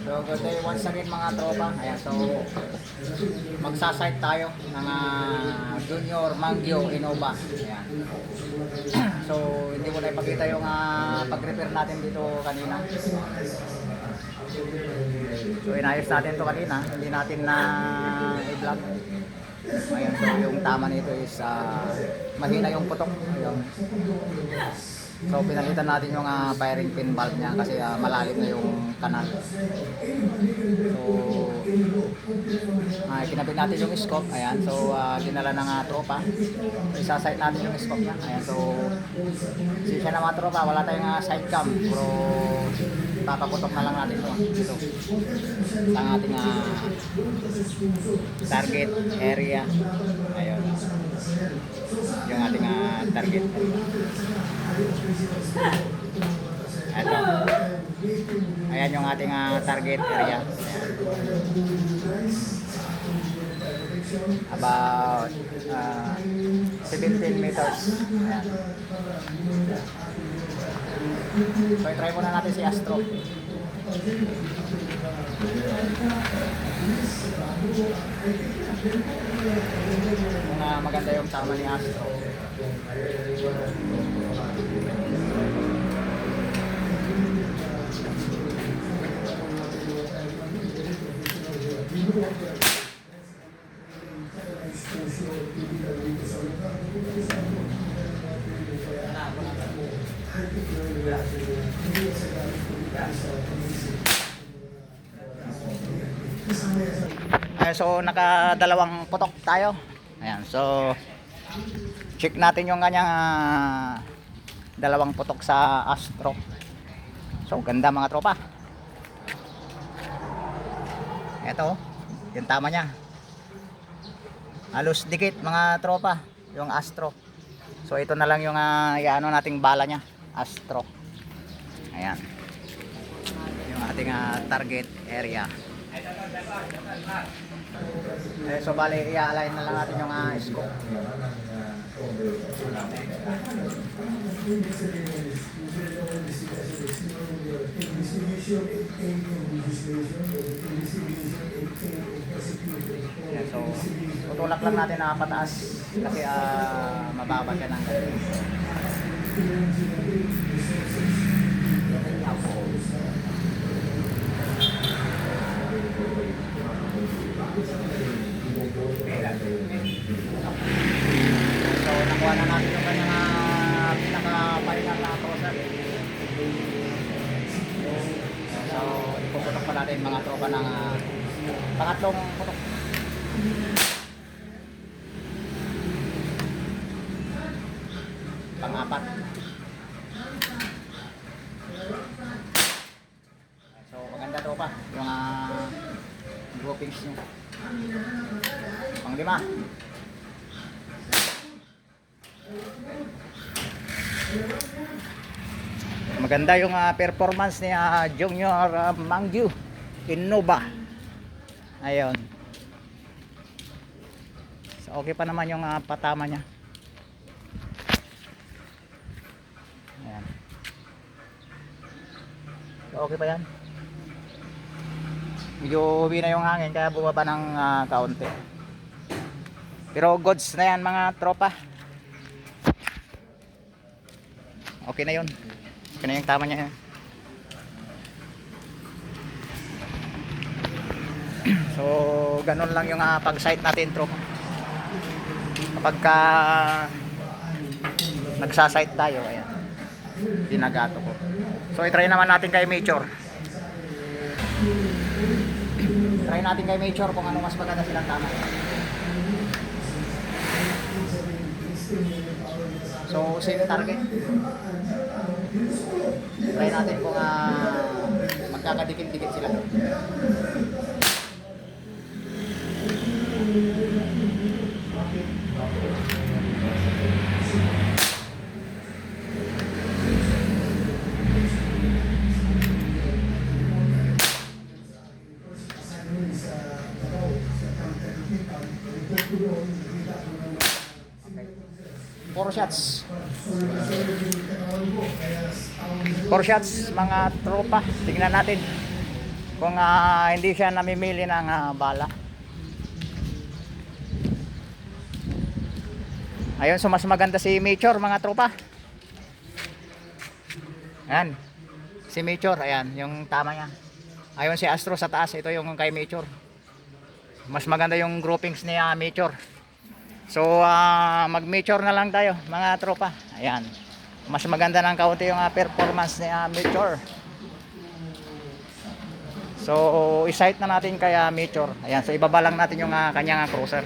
So good day once again mga tropa. Ayan, so magsasite tayo ng Junior Mangyo Innova. Ayan. So hindi ko na ipakita yung pag-repair natin dito kanina. So inayos natin to kanina, hindi natin na i-vlog. Ayan, so yung tama nito is mahina yung putok. Ayan. So pinalitan natin yung firing pin valve niya kasi malalim na yung kanal. So kinabit natin yung scope. Ayan, so dinala ng tropa. So isasite natin yung scope niya. Ayan, so siya na mga tropa, wala tayong side cam, pero papaputok na lang natin ito ang ating target area. Ayun, yung ating target. Ito. Ayan yung ating target area. Ayan. About 17 meters. Ayan. So i-try muna natin si Astro. Kung maganda yung tama ni Astro. Ayan, so nakadalawang putok tayo. Ayan, so check natin yung kanyang dalawang putok sa Astro. So ganda mga tropa. Ito yung tama niya, halos dikit mga tropa yung Astro. So ito na lang yung iano nating bala niya, Astro. Ayan yung ating target area. So bali i-align na lang natin yung scope. Ayan, so tutulak lang natin na pataas kasi mababa siya ng ganun. So nakuha na natin yung kanyang pinaka-final na crosser. So ipuputok pa natin mga tropa ng pangatlong putok. Pang-apat. So maganda tropa yung groupings niya. Pang-lima. Maganda yung performance ni Junior Mangyo Innova. Ayun. So okay pa naman yung patama niya. Ayan. So okay pa yan. Medyo huwi na yung hangin kaya bumaba ng kaunti. Pero goods na yan mga tropa. Okay na yun. Okay na yung tama niya. So ganun lang yung pag-site natin tropa. Kapag nagsasite tayo, ayan, ginagato ko. So i-try naman natin kay Major. Try natin kay Major kung ano mas maganda silang tama. So same target. Try natin kung magkakadikit-dikit sila. Four shots. 4 shots mga tropa. Tingnan natin. kung hindi siya namimili ng bala. Ayun, so mas maganda si Mature mga tropa. Ayan, si Mature, ayan, yung tama niya. Ayun si Astro sa taas, ito yung kay Mature. Mas maganda yung groupings ni Mature. So mag-Mature na lang tayo mga tropa. Ayan, mas maganda ng kaunti yung performance ni Mature. So i-sight na natin kay Mature. Ayan, so ibaba lang natin yung kanyang cruiser.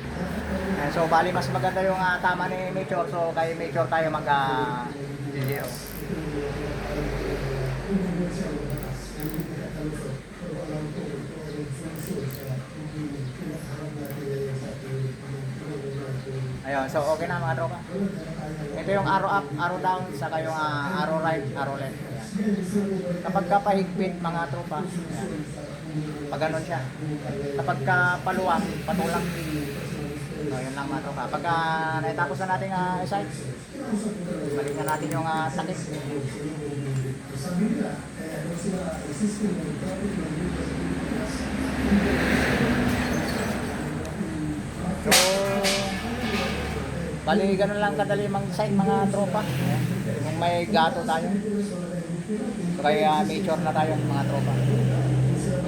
Ayan, so bali mas maganda yung tama ni Mature. So kay Mature tayo mag zero. Ayun, so okay na mga tropa. Ito yung arrow up, arrow down, saka yung arrow right, arrow left. Ayan. Kapag kapahigpit mga tropa, ayan. Pag ganun siya. Kapag paluwang, patulang. So, yun lang mga tropa. Pag naitapos na natin sight, balik na natin yung takip. So, bali ganun lang kadali mag-sight mga tropa. Ayan. Kung may gato tayo. So, kaya Mature na tayo mga tropa.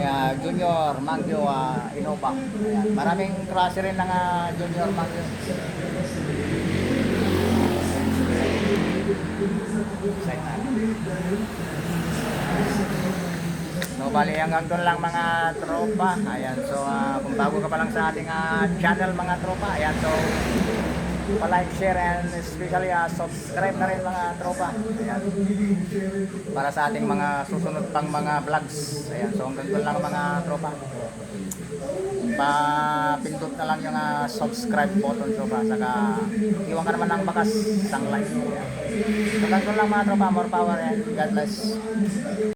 Kaya Junior, Mangyo, Innova. Ayan. Maraming klase rin ng Junior, Mangyo. Sight na. So bali hanggang doon lang mga tropa. Ayan, so kung bago ka pa lang sa ating channel mga tropa, ayan, so pa-like, share, and especially subscribe na rin mga tropa. Ayan, para sa ating mga susunod pang mga vlogs. Ayan, so hanggang doon lang mga tropa. Papindot na lang yung subscribe button tropa. Saka iwan ka naman ng bakas sang like. Ayan. So hanggang doon lang mga tropa. More power and God bless.